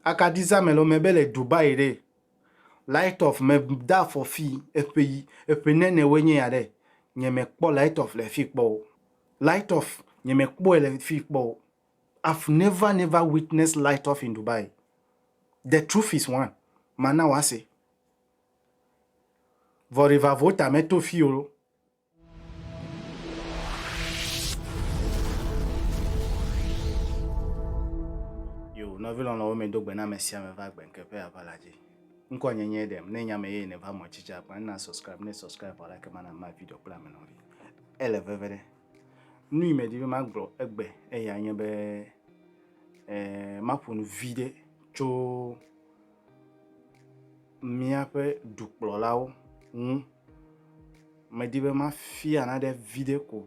Akadiza melo mebele Dubai re. Light of me da for fi epe nene wenye yade. Nye me kpo light of le fi kpo. Light of nye me kpo le fi kpo. I've never witnessed light off in Dubai. The truth is one. Mana wase. Voriva vota meto fiolo. Yo, novel on la me dog bena mesia me vag ben kepe apalaji. Nko nyenye dem, ne nyame ye ne va mo chicha pa na subscribe or like man my video plan me no. Ele vevere. Nu me di ma gro egbe e ya yen be mapun vide cho miape dukplo lawo me di be ma fi another video ko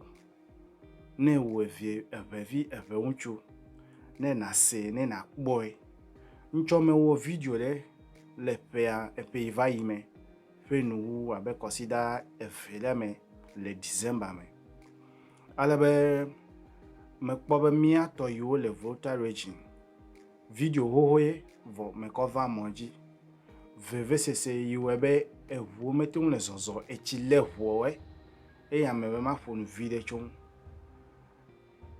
ne we vie eve unchu ne na se ne na boy ncho me wo video le pe va yime fe nu abe consider eve me le December me alabe me kpobe mia to yo le voter regime video hoye vo me cover monji VVCC yuebe ewu metung le zozo echile huowe e ya me ma phone video chon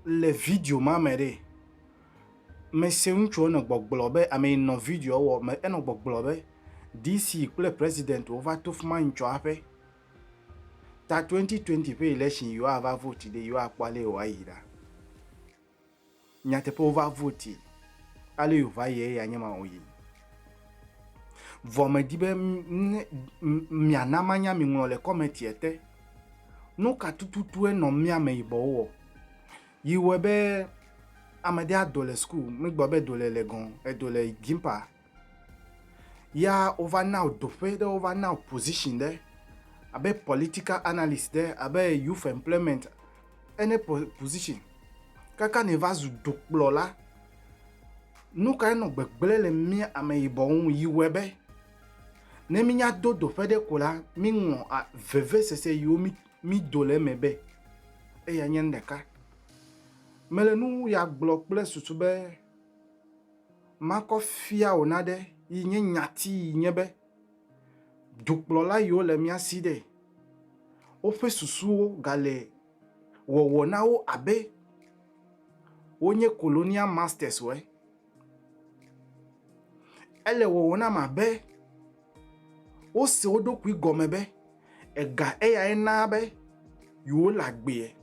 le video ma mere me se uncho no gbogblobe ame no video wo me eno gbogblobe DC le president over to man ncho ape ta 2020 pe election you have vote de you akwale wa yira nyate po over vote ale you va ye ya nyama oyi vo me dibe miana manya mi ngolo le committee ete no ka tututu no mia me ibo wo yiwebe amade adole school me gbobe dole legon e dole gimpa ya over now dope the over now position there abe political analyst there abe youth employment any position kaka ne vazu dokplo la no ka no gbegbele le mi ame ibo yiwebe ne mi nya dodo fede kola mi ngo a VVCC yo mi dole mebe e ya nyendeka mele nu ya blok ple susube mako fia onade yi nyati nyebe dukplo la yo le mi aside o fe susu gale wo na o abe onye colonial masters we ele wo na mabe o se odokwi gomebe ega eya na be yo lagbe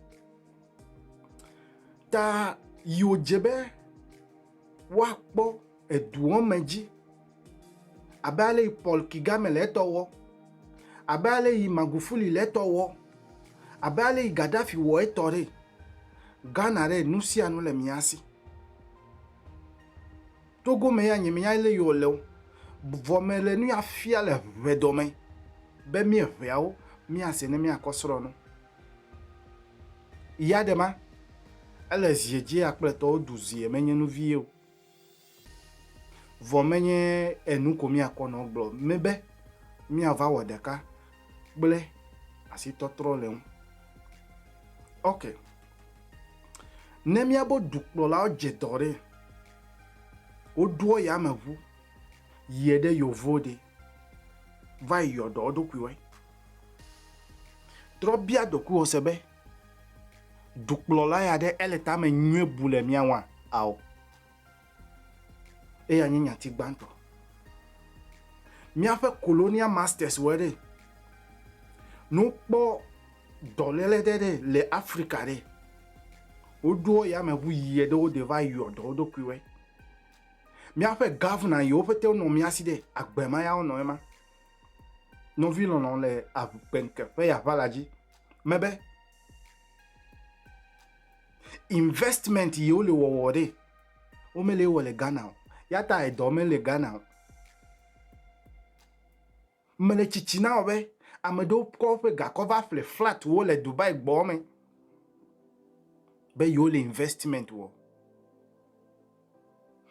ta yo jebe wa po eduon meji abale Paul Kagame letowo abale Magufuli letowo abale Gaddafi wo etore Ghana re nusi anu le miasi Togo me ya nyemya le yo le vomele nu ya fia le vedome be mi veao mi asene mi akosoro no iya dema ele zieje akpleto duzie menye nu vie vomenye enu ko mi akono glo mebe mi ava wodeka gble asi totro le okay ne mi abo duklo la ojedore oduo ya mavu yede yovode vai yodo dokwiwe drobia doku osebe duklo la ya de eleta me nwe bule miawa aw e ya nyanya ti gbanto mi afa colonial masters were no po dolele de le Africa de oduo ya mavu yede o de vai yodo dokwiwe mi afa governor yo pete no mi aside agbema ya ono ema no vilo non le abenke pe ya valaji mebe investment yo le wowode o mele wole Ghana yata edo mele Ghana mele chichina obe amedo ko pe ga cover flat wo le Dubai gbo me be yo le investment wo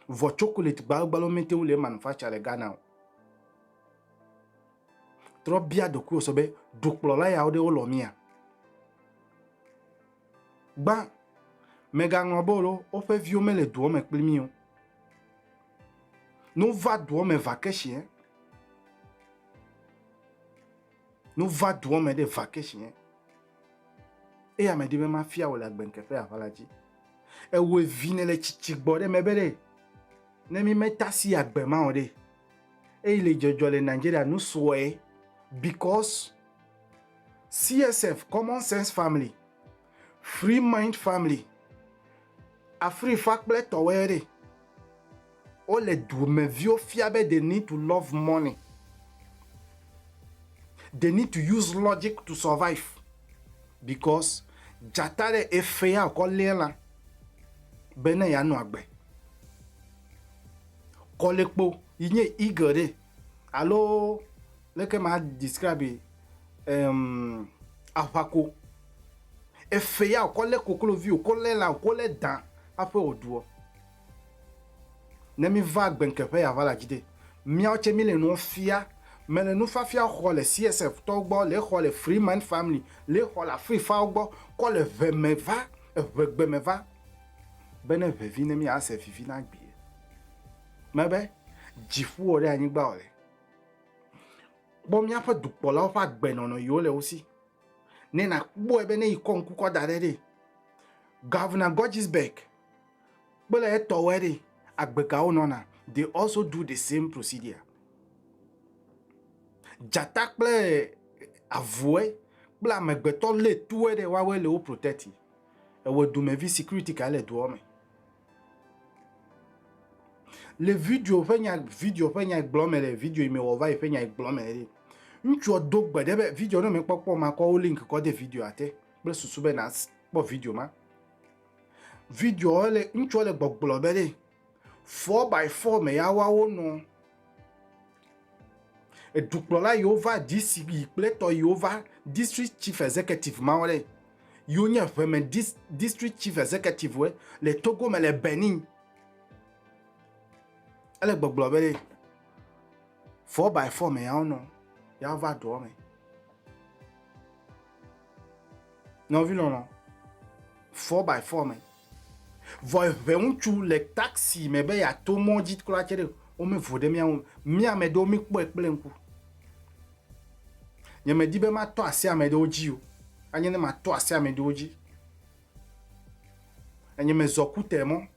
vo chocolate gbagbalo mete wo le manufacture le Ghana trobia doku so be dukplo la ya ode olomia ba mega ngobolo o fe viome le duo me plimi o Nous va douer vacation. Nous va douer de vacation. Et à me dire ma fille ou la benke fait avalaji. Et où vine le chichik bode me bede. Ne mi metasi agbema ode. Et il est jojo le Nigeria nous souhaite because CSF Common Sense Family, Free Mind Family, a free fact ble towere. All the do me view fiabe they need to love money. They need to use logic to survive because jatare efeya ko lela bene ya no agbe kolekpo inye igere allo leke ma describe afako efeya ko le kokolo vi ko lela ko le dan ape oduo nemi va gbenkepe ya vala jide mi a che mi le no fia mais le nous fafia le CSF togbo le le Free Man Family le la Free Fagbo ko le vemeva vemeva bene vevine mi ase fifi na gbe mebe jifu ore anyi gba ole bo mi afa dupo la fa gbe nono yo le aussi ne na bo ebe ne ikon ku ko darere Governor Gojisbeck bele etowere agbeka onona they also do the same procedure. Jatak ple avoué bla megbeto le tout de wawe le o protect e we do me vi security ka le do me le video fenya glome le video me wo va fenya glome le ncho dogbe de video no me popo ma ko link ko de video ate ble susu be na po video ma video le ncho le gbogbo be le 4x4 me ya wa wo no et duklola yova DCB pleto yova district chief executive maore yonya vraiment district chief executive we le Togo me le Benin ele gbogbo bele 4x4 me ya ono ya va do me non vi non 4x4 me voi veunchu le taxi me be ya to mo dit kla chere o me vode mi a me do mi po ekplenku nye me di be ma to ase amede oji o anye ne ma to ase amede oji anye me zoku temo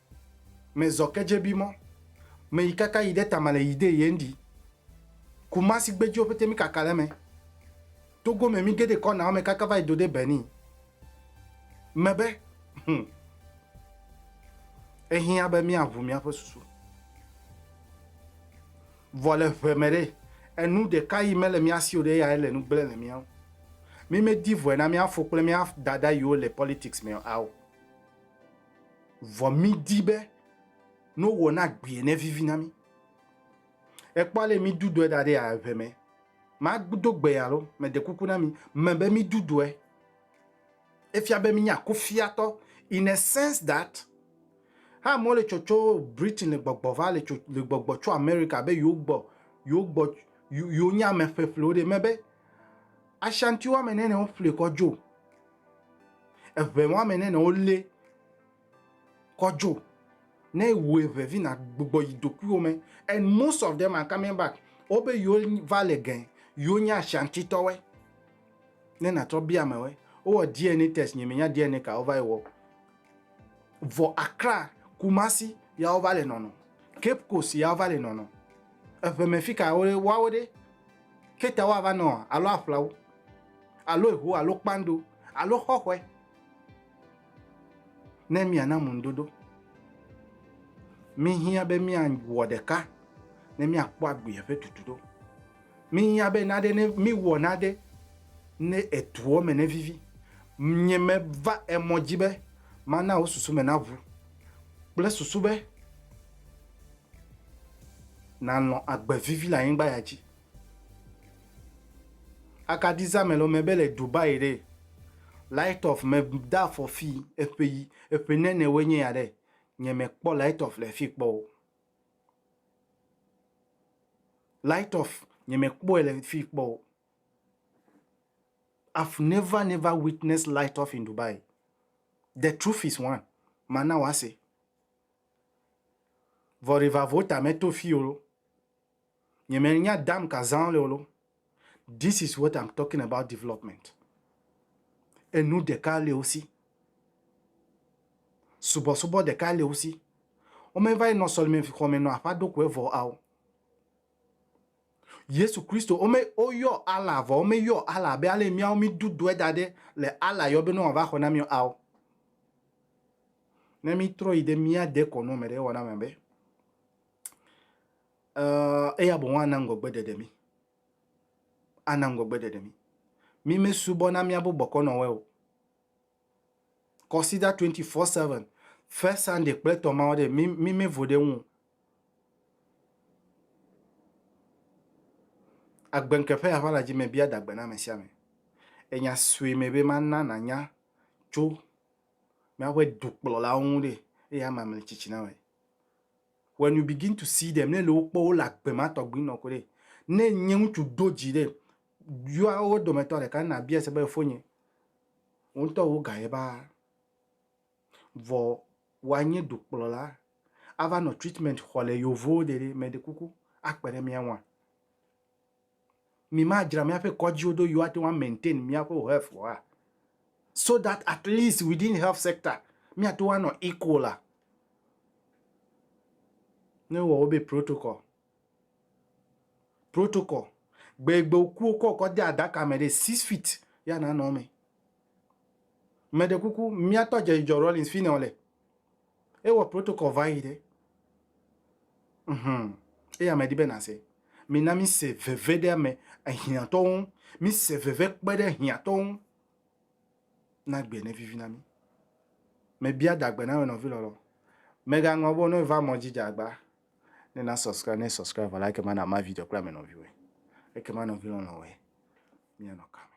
me zokeje bimo me ikaka ide tamale ide yendi kumasi gbeji o pete mi kakale me Togo me mi gede ko na me kaka va idode Benin mebe ehin abe mi avu mi apo susu vole femere enu de kai mele mi asi ode ya ele nu ble le mi an mi me di vo na mi afo ple mi af dada yo le politics me aw vo mi di be no wo na gbe ne vivi na mi e pa le mi dudu e dade a veme ma gbudo gbe ya lo me de kuku na mi me be mi dudu e fia be mi nya ko fiato in a sense that ha mo le chocho Britain le gbogbo va le gbogbo cho America be yo gbo yo nya me fe flode mebe Ashanti wa menene on fle kojo eve wa menene o le kojo ne we vevi na gbogbo idoku o me and most of them are coming back obe yo vale again yo nya Ashanti towe ne na to bia mewe o DNA test nye menya DNA ka over wo vo Accra Kumasi ya over le nono Cape Coast ya over le nono eve me fika wa ode keta wa va no alo aflawo alo ehu alo kpando alo hohwe ne mi ana mundodo mi hia be mi an wodeka ne mi akpo agbe efe tutudo mi hia be nade ne mi wo nade ne etuo me ne vivi nye me va emojibe mana osusu me na vu ple susube na no agbe vivi la yin gba yaji akadiza melo mebele Dubai re light of me da for fi epe nene wenye yare nye me kpo light of le fi kpo light of nye me kpo le fi kpo I've never witnessed light off in Dubai. The truth is one. Mana wase. Voriva vota meto fiolo. Nyemenya dam kazan lolo. This is what I'm talking about development. Et nous décalés aussi. Subo décalé aussi. On me va non seulement comme non pas de quoi voir. Yesu Christo o me oyo ala va o me yo ala be ale mi o mi dudu edade le ala yo be no va hona mi ao. Ne mi tro ide mi ade kono mere wona membe. E ya bon anango gbede de mi. Anango gbede de mi. Mi me subo na mi abu boko no we o. Consider 24/7. First Sunday play to ma de mi me vode un. Agbenke fe avala ji me bia dagbe na me sia me. Enya sui me be manna na nya cho. Me awe duklo la unde. E ya mamle chichina we. When you begin to see them, ne lo po la pema togbin no kore. Ne nyem tu doji de. You are o dometore kan na bia se be fonye. Unto wo gaeba. Vo wanye duklo la. Ava no treatment hole yo vo de me de kuku akpere mi anwa. Mi ma jira mi ape koji odo you ate wan maintain mi ape health wa. So that at least within health sector mi ate wan no equal la. Ne wo obe protocol. Protocol. Gbegbe oku ko de adaka me de 6 feet ya na no me. Me de kuku mi atoje ijo Rollins fine ole. E wo protocol vai de. E ya me di be na se. Mi na mi se veve de me ahiaton, mi se veve kpede hiaton. Na gbe ne vivi na mi. Me bia dagbe na we no vi lolo. Me ga ngobo no va mo jija agba. Ne na subscribe, like man na ma video kla me no vi we. E ke man no vi no we. Mi no kam.